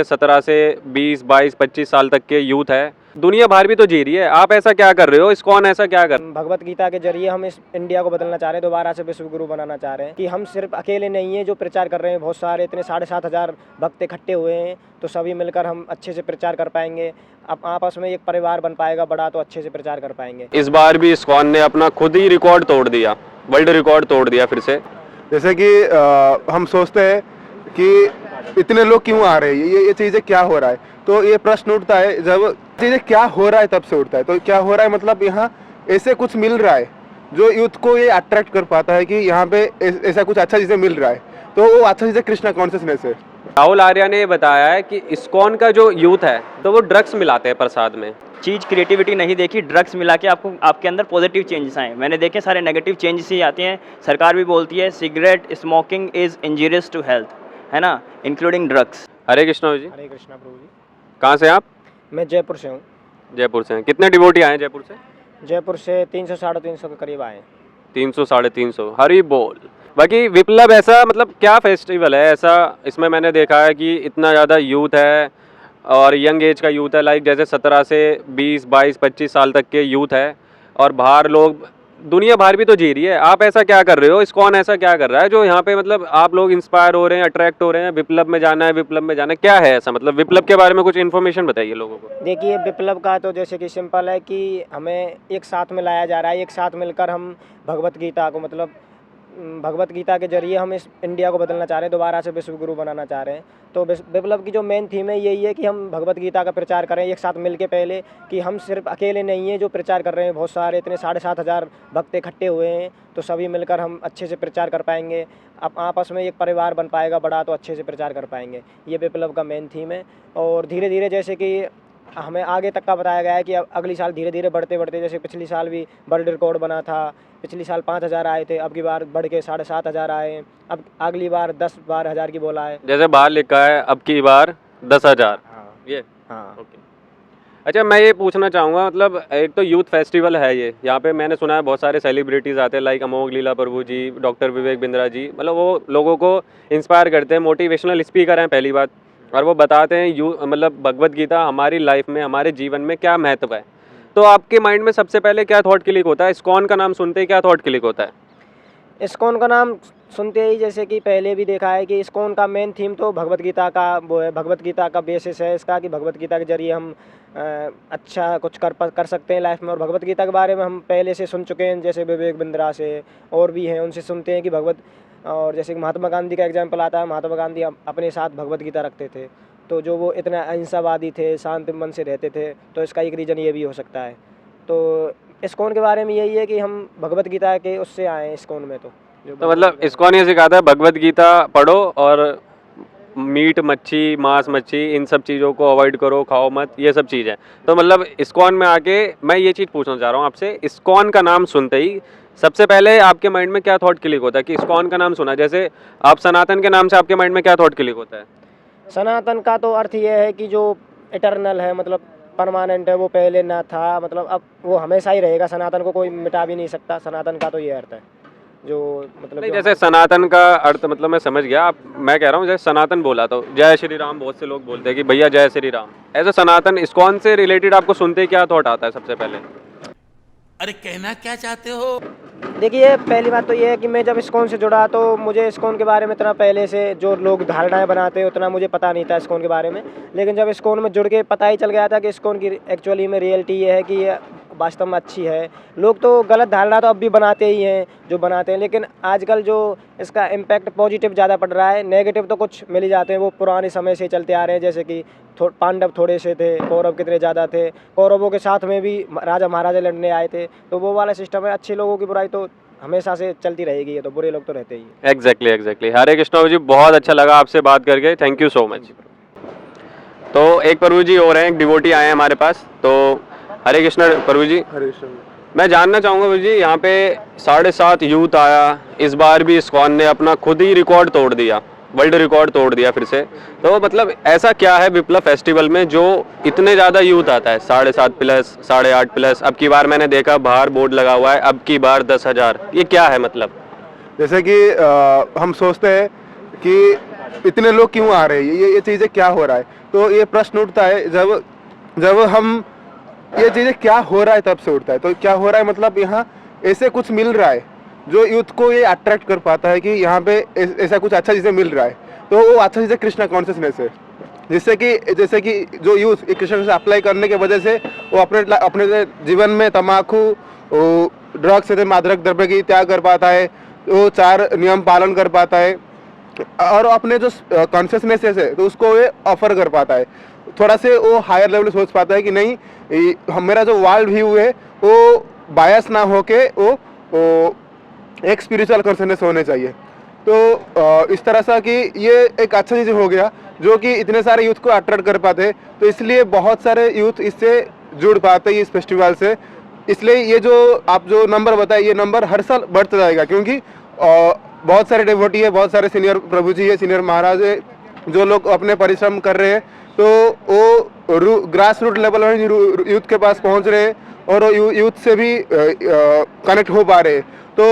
17 से 20, 22, 25 साल तक के यूथ है, दुनिया भर भी तो जी रही है। आप ऐसा क्या कर रहे हो? इस्कॉन ऐसा क्या कर? भगवत गीता के जरिए हम इस इंडिया को बदलना चाह रहे हैं, दोबारा से विश्व गुरु बनाना चाह रहे हैं कि हम सिर्फ अकेले नहीं हैं जो प्रचार कर रहे हैं, बहुत सारे इतने 7,500 भक्त इकट्ठे हुए हैं, तो सभी मिलकर हम अच्छे से प्रचार कर पाएंगे। अब आपस में एक परिवार बन पाएगा बड़ा, तो अच्छे से प्रचार कर पाएंगे। इस बार भी इस्कॉन ने अपना खुद ही रिकॉर्ड तोड़ दिया, वर्ल्ड रिकॉर्ड तोड़ दिया फिर से। जैसे कि हम सोचते हैं कि इतने लोग क्यों आ रहे हैं, ये चीज़ें क्या हो रहा है, तो ये प्रश्न उठता है जब चीज़ें क्या हो रहा है तब से उठता है। तो क्या हो रहा है मतलब यहाँ ऐसे कुछ मिल रहा है जो यूथ को ये अट्रैक्ट कर पाता है कि यहाँ पे ऐसा कुछ अच्छा चीज़ें मिल रहा है, तो वो अच्छा चीज़ें कृष्णा कॉन्शियसनेस है। राहुल आर्या ने बताया है कि इस्कॉन का जो यूथ है तो वो ड्रग्स मिलाते हैं प्रसाद में। चीज़ क्रिएटिविटी नहीं देखी, ड्रग्स मिला के आपको आपके अंदर पॉजिटिव चेंजेस आए। मैंने देखे सारे नेगेटिव चेंजेस ही आते हैं। सरकार भी बोलती है cigarette smoking is injurious to health, है ना, इंक्लूडिंग ड्रग्स। हरे कृष्णा जी। हरे कृष्णा प्रभु जी। कहाँ से आप? मैं जयपुर से हूँ। जयपुर से हैं। कितने डिवोटी आए हैं जयपुर से? जयपुर से 300 साढ़े 300 के करीब आए हैं। 300 साढ़े 300। हरी बोल। बाकी विप्लव ऐसा मतलब क्या फेस्टिवल है ऐसा, इसमें मैंने देखा है कि इतना ज़्यादा यूथ है और यंग एज का यूथ है, लाइक जैसे 17 से 20, 22, 25 साल तक के यूथ है, और बाहर लोग दुनिया भर भी तो जी रही है। आप ऐसा क्या कर रहे हो? इस्कॉन ऐसा क्या कर रहा है जो यहाँ पे मतलब आप लोग इंस्पायर हो रहे हैं, अट्रैक्ट हो रहे हैं, विप्लव में जाना है, विप्लव में जाना है, क्या है ऐसा? मतलब विप्लव के बारे में कुछ इन्फॉर्मेशन बताइए लोगों को। देखिए, विप्लव का तो जैसे कि सिंपल है कि हमें एक साथ में लाया जा रहा है, एक साथ मिलकर हम भगवत गीता को मतलब भगवत गीता के जरिए हम इस इंडिया को बदलना चाह रहे हैं, दोबारा से विश्व गुरु बनाना चाह रहे हैं। तो विप्लव की जो मेन थीम है यही है कि हम भगवत गीता का प्रचार करें एक साथ मिलके, पहले कि हम सिर्फ अकेले नहीं हैं जो प्रचार कर रहे हैं, बहुत सारे इतने 7,500 भक्त इकट्ठे हुए हैं, तो सभी मिलकर हम अच्छे से प्रचार कर पाएंगे। अब आपस में एक परिवार बन पाएगा बड़ा, तो अच्छे से प्रचार कर पाएंगे। ये विप्लव का मेन थीम है। और धीरे धीरे जैसे कि हमें आगे तक का बताया गया है कि अब अगली साल धीरे धीरे बढ़ते बढ़ते, जैसे पिछली साल भी वर्ल्ड रिकॉर्ड बना था, पिछली साल 5,000 आए थे, अब की बार बढ़ के 7,500 आए, अब अगली बार 10-12,000 की बोला है। जैसे बाहर लिखा है अब की बार 10,000। हाँ ये हाँ। ओके। अच्छा, मैं ये पूछना चाहूँगा, मतलब एक तो यूथ फेस्टिवल है ये, यहाँ पे मैंने सुना है बहुत सारे सेलिब्रिटीज़ आते हैं, लाइक अमोघ लीला प्रभु जी, डॉक्टर विवेक बिंद्रा जी, मतलब वो लोगों को इंस्पायर करते हैं, मोटिवेशनल स्पीकर हैं पहली बात, और वो बताते हैं मतलब भगवत गीता हमारी लाइफ में, हमारे जीवन में क्या महत्व है। तो आपके माइंड में सबसे पहले क्या थॉट क्लिक होता है? इस्कॉन का नाम सुनते ही क्या थॉट क्लिक होता है? इस्कॉन का नाम सुनते ही, जैसे कि पहले भी देखा है कि इस्कॉन का मेन थीम तो भगवत गीता का वो है, भगवत गीता का बेसिस है इसका कि भगवत गीता के जरिए हम अच्छा कुछ कर सकते हैं लाइफ में। और भगवत गीता के बारे में हम पहले से सुन चुके हैं, जैसे विवेक बिंद्रा से और भी हैं, उनसे सुनते हैं कि भगवत, और जैसे कि महात्मा गांधी का एग्जाम्पल आता है, महात्मा गांधी अपने साथ भगवत गीता रखते थे, तो जो वो इतना अहिंसावादी थे, शांत मन से रहते थे, तो इसका एक रीज़न ये भी हो सकता है। तो इस्कॉन के बारे में यही है कि हम भगवत गीता के उससे आए हैं इस्कॉन में। तो मतलब इस्कॉन ये सिखाता है भगवत गीता पढ़ो और मीट मच्छी, मांस मच्छी, इन सब चीज़ों को अवॉइड करो, खाओ मत, ये सब चीज़ है। तो मतलब इस्कॉन में आके मैं ये चीज़ पूछना चाह रहा हूँ आपसे, इस्कॉन का नाम सुनते ही सबसे पहले आपके माइंड में क्या थॉट क्लिक होता है कि इस्कॉन का नाम सुना? जैसे आप सनातन के नाम से आपके माइंड में क्या थॉट क्लिक होता है? सनातन का तो अर्थ ये है कि जो इटर्नल है, मतलब परमानेंट है, वो पहले ना था, मतलब अब वो हमेशा ही रहेगा, सनातन को कोई मिटा भी नहीं सकता। सनातन का तो ये अर्थ है जो मतलब नहीं, जैसे सनातन का अर्थ मतलब मैं समझ गया, आप मैं कह रहा हूँ जैसे सनातन बोला तो जय श्री राम, बहुत से लोग बोलते हैं कि भैया जय श्री राम, ऐसे सनातन इस्कॉन से रिलेटेड आपको सुनते ही क्या थॉट आता है सबसे पहले? अरे कहना क्या चाहते हो? देखिए, पहली बात तो ये है कि मैं जब इस्कॉन से जुड़ा तो मुझे इस्कॉन के बारे में इतना पहले से जो लोग धारणाएं बनाते हैं उतना मुझे पता नहीं था इस्कॉन के बारे में। लेकिन जब इस्कॉन में जुड़ के पता ही चल गया था कि इस्कॉन की एक्चुअली में रियलिटी ये है कि ये वास्तव में अच्छी है। लोग तो गलत धारणा तो अब भी बनाते ही हैं जो बनाते हैं, लेकिन आजकल जो इसका इम्पैक्ट पॉजिटिव ज़्यादा पड़ रहा है, नेगेटिव तो कुछ मिल ही जाते हैं, वो पुराने समय से चलते आ रहे हैं। जैसे कि पांडव थोड़े से थे, कौरव कितने ज़्यादा थे, कौरवों के साथ में भी राजा महाराजा लड़ने आए थे, तो वो वाला सिस्टम है। अच्छे लोगों की बुराई तो हमेशा से चलती रहेगी, ये तो बुरे लोग तो रहते ही हैं। एग्जैक्टली। हरे कृष्णा जी, बहुत अच्छा लगा आपसे बात करके, थैंक यू सो मच। तो एक प्रभु जी और हैं, एक डिवोटी आए हैं हमारे पास, तो हरे कृष्णा प्रभु जी। हरे कृष्ण। मैं जानना चाहूँगा प्रभु जी, यहाँ पे 7.5 यूथ आया, इस बार भी इस्कॉन ने अपना खुद ही रिकॉर्ड तोड़ दिया, वर्ल्ड रिकॉर्ड तोड़ दिया फिर से। तो मतलब ऐसा क्या है विप्लव फेस्टिवल में जो इतने ज़्यादा यूथ आता है? 7.5 प्लस, 8.5 प्लस, अब की बार मैंने देखा बाहर बोर्ड लगा हुआ है अब की बार 10,000, ये क्या है मतलब? जैसे कि हम सोचते हैं कि इतने लोग क्यों आ रहे हैं, ये चीज़ें क्या हो रहा है, तो ये प्रश्न उठता है जब जब हम ये चीज़ें क्या हो रहा है तब से उठता है। तो क्या हो रहा है मतलब यहाँ ऐसे कुछ मिल रहा है जो यूथ को ये अट्रैक्ट कर पाता है कि यहाँ पे ऐसा कुछ अच्छा चीज़ें मिल रहा है, तो वो अच्छा चीज़ें कृष्णा कॉन्शियसनेस है, जैसे कि जो यूथ कृष्णा से अप्लाई करने के वजह से वो अपने जीवन में तम्बाकू, ड्रग्स से मादक द्रव्य की त्याग कर पाता है, वो 4 नियम पालन कर पाता है और अपने जो कॉन्शियसनेस है तो उसको ये ऑफर कर पाता है, थोड़ा से वो हायर लेवल सोच पाता है कि नहीं मेरा जो वर्ल्ड व्यू है वो बायस ना होके वो एक स्पिरिचुअल कॉन्शियसनेस होने चाहिए। तो इस तरह से कि ये एक अच्छा चीज़ हो गया जो कि इतने सारे यूथ को अट्रैक्ट कर पाते, तो इसलिए बहुत सारे यूथ इससे जुड़ पाते हैं इस फेस्टिवल से। इसलिए ये जो आप जो नंबर बताए ये नंबर हर साल बढ़ता जाएगा, क्योंकि बहुत सारे डिवोटी है, बहुत सारे सीनियर प्रभु जी है, सीनियर महाराज है, जो लोग अपने परिश्रम कर रहे हैं, तो वो ग्रास रूट लेवल में यूथ के पास पहुंच रहे हैं और यूथ से भी कनेक्ट हो पा रहे हैं। तो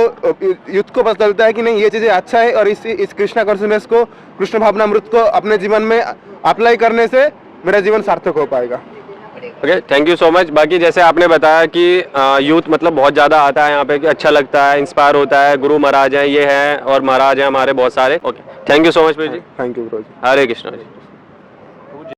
यूथ को पता चलता है कि नहीं ये चीज़ें अच्छा है और इस कृष्णा कॉन्शियसनेस को, कृष्ण भावनामृत को अपने जीवन में अप्लाई करने से मेरा जीवन सार्थक हो पाएगा। Okay, thank you so much. बाकी जैसे आपने बताया कि यूथ मतलब बहुत ज़्यादा आता है यहाँ पे, कि अच्छा लगता है, इंस्पायर होता है, गुरु महाराज हैं, ये हैं और महाराज हैं हमारे बहुत सारे। Okay, thank you so much ji. Thank you bro ji. Hare Krishna ji.